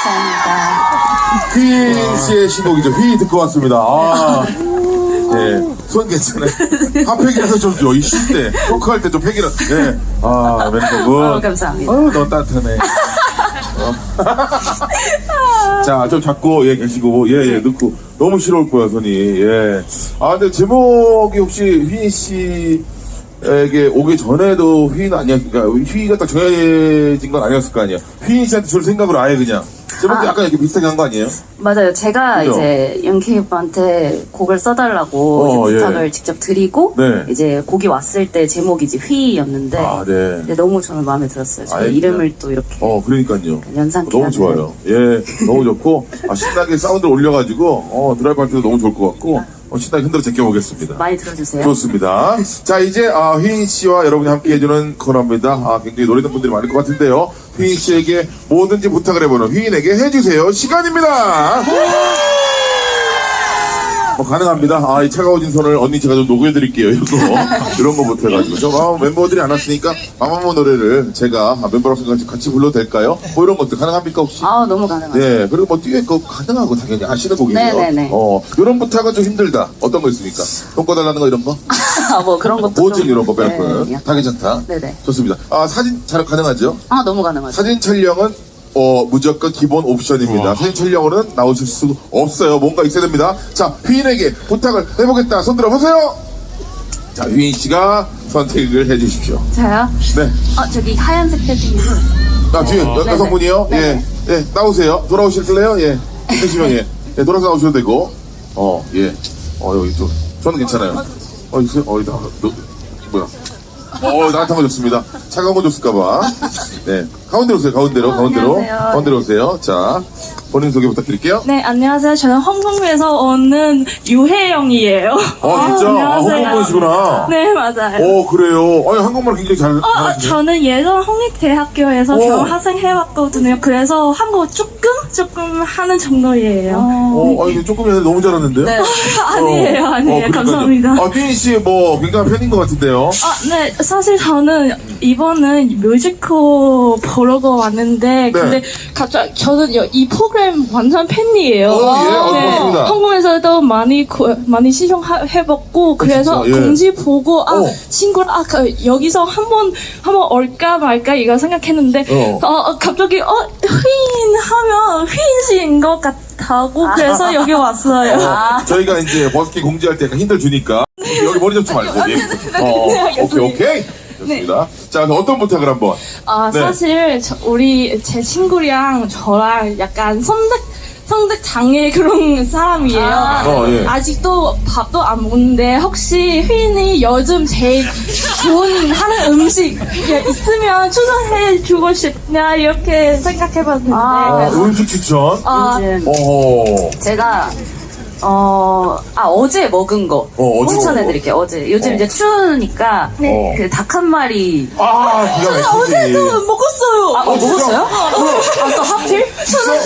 감사합니다. 휘인 씨의 신곡이죠. 휘 듣고 왔습니다. 예, 손 괜찮아요. 핫팩이라서 좀 줘. 이 쉴 때, 토크할 때 좀 팩이라. 예, 멤버분. 감사합니다. 너무 따뜻하네. 자, 좀 잡고, 예, 계시고, 예, 넣고. 너무 싫어올 거야, 손이. 예. 근데 제목이 혹시 휘인 씨에게 오기 전에도 휘인 아니었을까? 휘가 딱 정해진 건 아니었을 거 아니에요? 휘인 씨한테 줄 생각으로 아예 그냥. 제목도 약간 이렇게 비슷하게 한 거 아니에요? 맞아요. 제가 그죠? 이제 영케이 오빠한테 곡을 써달라고 이제 부탁을 예. 직접 드리고 네. 이제 곡이 왔을 때 제목이 이제 휘였는데 네. 근데 너무 저는 마음에 들었어요. 제 아예 이름을 또 이렇게 그러니까요. 연상케 너무 하는. 좋아요. 예, 너무 좋고, 신나게 사운드 올려가지고, 드라이브 할 때도 너무 좋을 것 같고, 신나게 흔들어 제껴보겠습니다. 많이 들어주세요. 좋습니다. 자, 이제, 휘인 씨와 여러분이 함께 해주는 코너입니다. 굉장히 노리는 분들이 많을 것 같은데요. 휘인 씨에게 뭐든지 부탁을 해보는 휘인에게 해주세요. 시간입니다! 가능합니다. 이 차가워진 손을 언니 제가 좀 녹여드릴게요. 이런 거부터 해가지고. 멤버들이 안 왔으니까 마마무 노래를 제가 멤버로서 같이 불러도 될까요? 뭐 이런 것들 가능합니까, 혹시? 너무 가능하죠. 네, 그리고 뭐 듀엣 거 가능하고 당연히 아시는 곡이에요. 네네네. 이런 부탁은 좀 힘들다. 어떤 거 있습니까? 돈 꺼달라는 거 이런 거? 뭐 그런 것도 보증 좀- 이런 거 빼놓고는 네. 다 괜찮다. 네네. 좋습니다. 사진 촬영 가능하죠? 너무 가능하죠. 사진 촬영은 무조건 기본 옵션입니다. 사진 촬영으로는 나오실 수 없어요. 뭔가 있어야 됩니다. 자, 휘인에게 부탁을 해보겠다. 손 들어보세요. 자, 휘인 씨가 선택을 해주십시오. 저요? 네. 저기 하얀색 패딩. 뒤에 여성분이요? 네네. 예, 나오세요. 돌아오실래요? 예. 해주시면 예, 돌아서 나오셔도 되고. 예. 여기 좀. 저는 괜찮아요. 있어요? 뭐야. 나한테 한거 좋습니다. 차가운 거 줬을까봐. 네. 가운데로 오세요, 가운데로. 안녕하세요. 가운데로 오세요. 자, 본인 소개 부탁드릴게요. 네, 안녕하세요. 저는 홍콩에서 오는 유혜영이에요. 진짜? 안녕하세요. 홍콩분이시구나. 네, 맞아요. 그래요. 한국말 굉장히 잘하시네요. 저는 예전 홍익대학교에서 오. 교환학생 해왔거든요. 그래서 한국어 조금 하는 정도예요. 이게 조금이라도 너무 잘하는데요? 네. 아니에요. 그러니까요. 감사합니다. 휘인 씨, 굉장한 팬인 것 같은데요. 네, 사실 저는 이번은 뮤지컬 보러 왔는데, 근데 갑자기 저는 이 프로그램 완전 팬이에요. 고맙습니다. 한국에서도 많이 시청해봤고, 그래서 진짜? 예. 공지 보고, 친구랑, 여기서 한번 올까 말까 이거 생각했는데, 갑자기, 휘인 하면 휘인 씨인 것 같다고, 그래서 여기 왔어요. 저희가 이제 버스킹 공지할 때 약간 힌트를 주니까 여기 머리 접지 말고 오케이 좋습니다. 자, 그럼 어떤 부탁을 한번 네. 사실 제 친구랑 저랑 약간 성적 장애 그런 사람이에요. 예. 아직도 밥도 안 먹는데 혹시 휘인이 요즘 제일 좋은 하는 음식 있으면 추천해 주고 싶냐 이렇게 생각해봤는데 그래서 음식 추천 요즘 제가 어제 먹은 거 어제 추천해드릴게요. 어제 요즘 이제 추우니까 네. 그 닭 한 마리. 기가 막히지. 어제도 먹었어요. 먹었어요? 또 하필?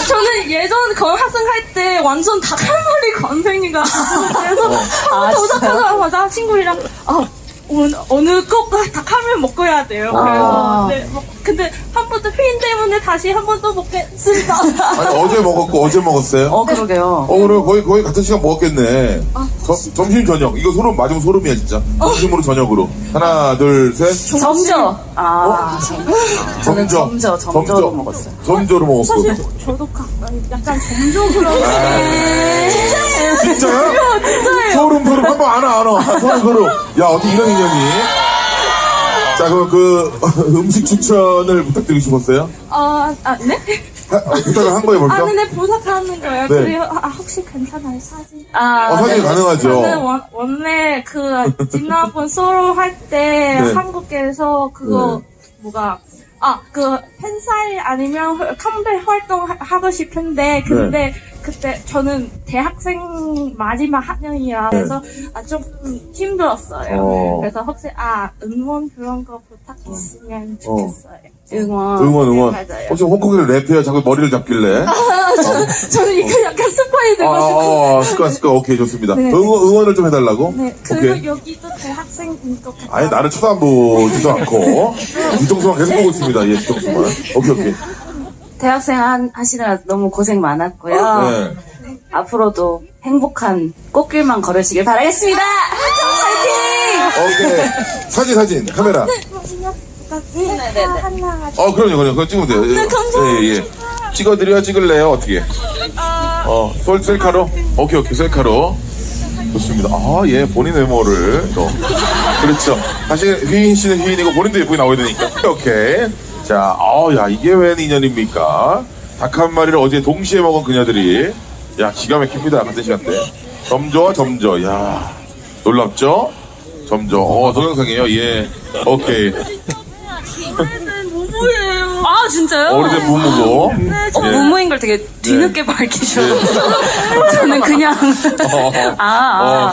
저는 예전 학생 할 때 완전 닭 한 마리 건생이가 그래서 도착하자마자 친구랑 오늘 꼭 닭 한 마리 먹어야 돼요. 그래서 근데 한 번 더 휘인 때문에 다시 한 번 더 먹겠습니다. 어제 먹었고 어제 먹었어요? 그러게요. 그럼 거의 같은 시간 먹었겠네. 점심 저녁 이거 소름 맞으면 소름이야 진짜. 점심으로 저녁으로 하나 둘 셋. 점저. 저는 점저로 먹었어요. 점저로 먹었고. 사실 저도 약간 점적으로 진짜요? 진짜예요. 소름 한번 안아 소름. 야 어떻게 이런 인연이? 자, 그럼 음식 추천을 부탁드리고 싶었어요? 네? 부탁을 한 거예요, 벌써? 네, 부탁하는 거예요. 네. 그리고 혹시 괜찮아요, 사진? 사진 가능하죠? 저는 원래 지난번 솔로 할 때 네. 한국에서 팬사인 아니면 컴백 활동 하고 싶은데 근데 그때 저는 대학생 마지막 학년이라 그래서 좀 힘들었어요. 그래서 혹시 응원 그런 거 부탁 있으면 좋겠어요. 응원. 맞아요. 혹시 홍콩에서 랩해요? 자꾸 머리를 잡길래. 저는 이거 약간 스파이 되고 습관. 오케이, 좋습니다. 네. 응원을 좀 해달라고? 네, 그리고 오케이. 여기도 대학생인 것 같아요. 아니, 나를 쳐다보지도 않고. 뒤통수만 계속 보고 있습니다. 뒤통수만. 오케이. 대학생 하시느라 너무 고생 많았고요. 네. 앞으로도 행복한 꽃길만 걸으시길 바라겠습니다. 파이팅! 오케이. 사진, 카메라. 그럼요. 그거 찍으면 돼요. 네, 감사합니다. 예. 찍을래요? 어떻게? 셀카로? 오케이, 셀카로. 좋습니다. 예, 본인 외모를 또. 그렇죠. 사실 휘인 씨는 휘인이고 본인도 예쁘게 나와야 되니까. 오케이. 자, 야, 이게 웬 인연입니까? 닭 한 마리를 어제 동시에 먹은 그녀들이, 야, 기가 막힙니다. 같은 시간대. 점조와 점조, 야, 놀랍죠? 점조. 동영상이에요. 예. 오케이. 무무예요. 아, 진짜요? 오래된 무무고. 예. 무모인 걸 되게 뒤늦게 밝히셔서. 저는 그냥.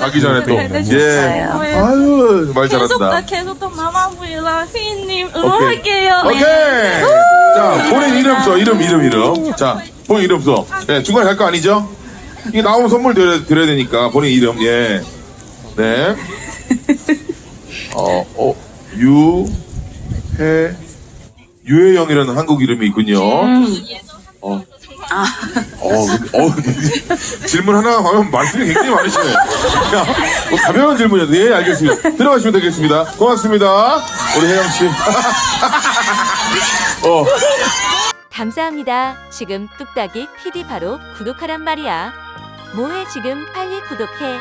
가기 전에 또. 네, 예. 아유, 말 잘한다. 계속 또 마마부이랑 휘인님 응원할게요. 오케이. 자, 본인 이름 써. 이름. 자, 본인 이름 써. 네, 중간에 갈 거 아니죠? 이게 나오면 선물 드려야 되니까, 본인 이름, 예. 네. 유혜영이라는 한국 이름이 있군요. 질문 하나 하면 말씀이 굉장히 많으시네요. 야, 가벼운 질문이어도, 예, 알겠습니다. 들어가시면 되겠습니다. 고맙습니다. 우리 혜영씨. 감사합니다. 지금 뚝딱이 PD 바로 구독하란 말이야. 뭐해 지금 빨리 구독해.